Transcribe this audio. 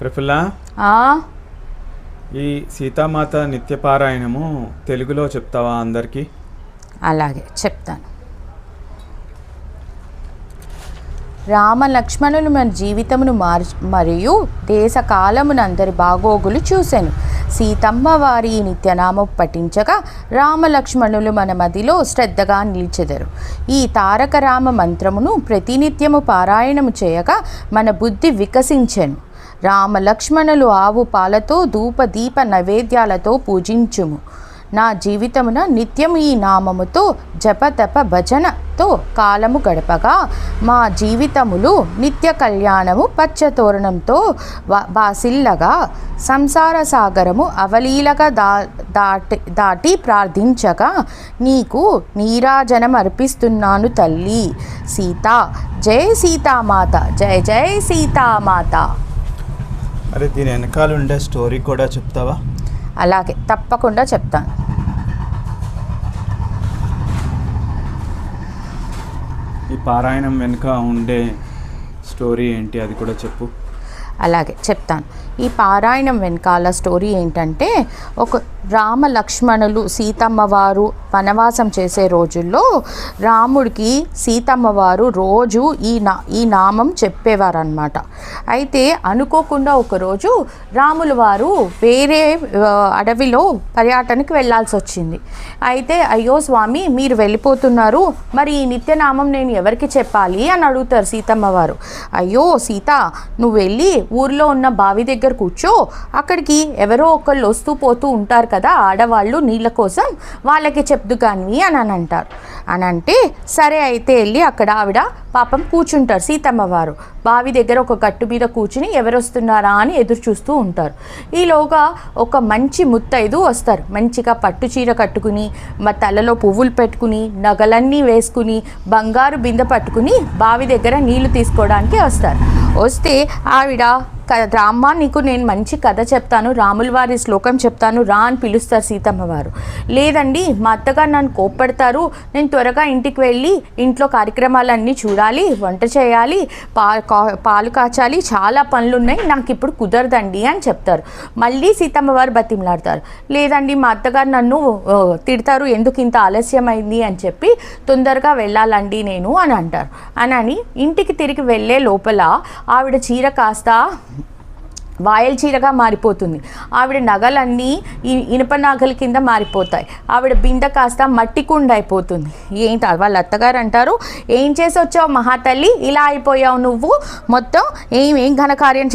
ప్రఫుల్ల, ఈ సీతామాత నిత్యపారాయణము తెలుగులో చెప్తావా అందరికీ? అలాగే చెప్తాను. రామ లక్ష్మణులు మన జీవితమును మరియు దేశకాలమునందరి బాగోగులు చూసెను. సీతమ్మ వారి నిత్యనామం పఠించగా రామ లక్ష్మణులు మన మదిలో శ్రద్ధగా నిలిచెదరు. ఈ తారక రామ మంత్రమును ప్రతినిత్యము పారాయణము చేయగా మన బుద్ధి వికసించెను. రామ లక్ష్మణులు ఆవు పాలతో ధూప దీప నైవేద్యాలతో పూజించుము. నా జీవితమున నిత్యము ఈ నామముతో జపతప భజనతో కాలము గడపగా మా జీవితములు నిత్య కళ్యాణము పచ్చతోరణంతో బాసిల్లగా సంసార సాగరము అవలీలగా దాటి ప్రార్థించగా నీకు నీరాజనం అర్పిస్తున్నాను తల్లి. సీతా జై సీతామాత, జై జై సీతామాత. అరే, దీని వెనకాల ఉండే స్టోరీ కూడా చెప్తావా? అలాగే తప్పకుండా చెప్తాను. ఈ పారాయణం వెనుక ఉండే స్టోరీ ఏంటి, అది కూడా చెప్పు. అలాగే చెప్తాను. ఈ పారాయణం వెనకాల స్టోరీ ఏంటంటే, ఒక రామ లక్ష్మణులు సీతమ్మ వారు వనవాసం చేసే రోజుల్లో రాముడికి సీతమ్మ వారు రోజు ఈ నామం చెప్పేవారన్నమాట. అయితే అనుకోకుండా ఒకరోజు రాముల వారు వేరే అడవిలో పర్యటనకి వెళ్ళాల్సి వచ్చింది. అయితే అయ్యో స్వామి, మీరు వెళ్ళిపోతున్నారు, మరి ఈ నిత్యనామం నేను ఎవరికి చెప్పాలి అని అడుగుతారు సీతమ్మ వారు. అయ్యో సీత, నువ్వు వెళ్ళి ఊర్లో ఉన్న బావి దగ్గర కూర్చో, అక్కడికి ఎవరో ఒకళ్ళు వస్తూ పోతూ ఉంటారు కదా ఆడవాళ్ళు నీళ్ళ కోసం, వాళ్ళకి చెప్దు కానీ అని అంటారు. అని అంటే సరే అయితే వెళ్ళి అక్కడ ఆవిడ పాపం కూర్చుంటారు. సీతమ్మ వారు బావి దగ్గర ఒక గట్టు మీద కూర్చుని ఎవరు వస్తున్నారా అని ఎదురు చూస్తూ ఉంటారు. ఈలోగా ఒక మంచి ముత్తైదు వస్తారు. మంచిగా పట్టు చీర కట్టుకుని, తలలో పువ్వులు పెట్టుకుని, నగలన్నీ వేసుకుని, బంగారు బిందె పట్టుకుని బావి దగ్గర నీళ్లు తీసుకోవడానికి వస్తారు. వస్తే ఆవిడ, రామ్మ నీకు నేను మంచి కథ చెప్తాను, రాముల వారి శ్లోకం చెప్తాను రా అని పిలుస్తారు సీతమ్మ వారు. లేదండి, మా అత్తగారు నన్ను కోప్పడతారు, నేను త్వరగా ఇంటికి వెళ్ళి ఇంట్లో కార్యక్రమాలన్నీ చూడాలి, వంట చేయాలి, పాలు కాచాలి, చాలా పనులు ఉన్నాయి, నాకు ఇప్పుడు కుదరదండి అని చెప్తారు. మళ్ళీ సీతమ్మ వారు బతిమలాడతారు. లేదండి, మా అత్తగారు నన్ను తిడతారు, ఎందుకు ఇంత ఆలస్యమైంది అని చెప్పి తొందరగా వెళ్ళాలండి నేను అని అంటారు. అని ఇంటికి తిరిగి వెళ్ళే లోపల ఆవిడ చీర కాస్త వాయల్ చీరగా మారిపోతుంది. ఆవిడ నగలన్నీ ఇనుప నగల కింద మారిపోతాయి. ఆవిడ బిందె కాస్త మట్టి కుండ అయిపోతుంది. ఏంటి వాళ్ళ అత్తగారు అంటారు, ఏం చేసి వచ్చావు మహాతల్లి, ఇలా అయిపోయావు నువ్వు, మొత్తం ఏం ఘనకార్యం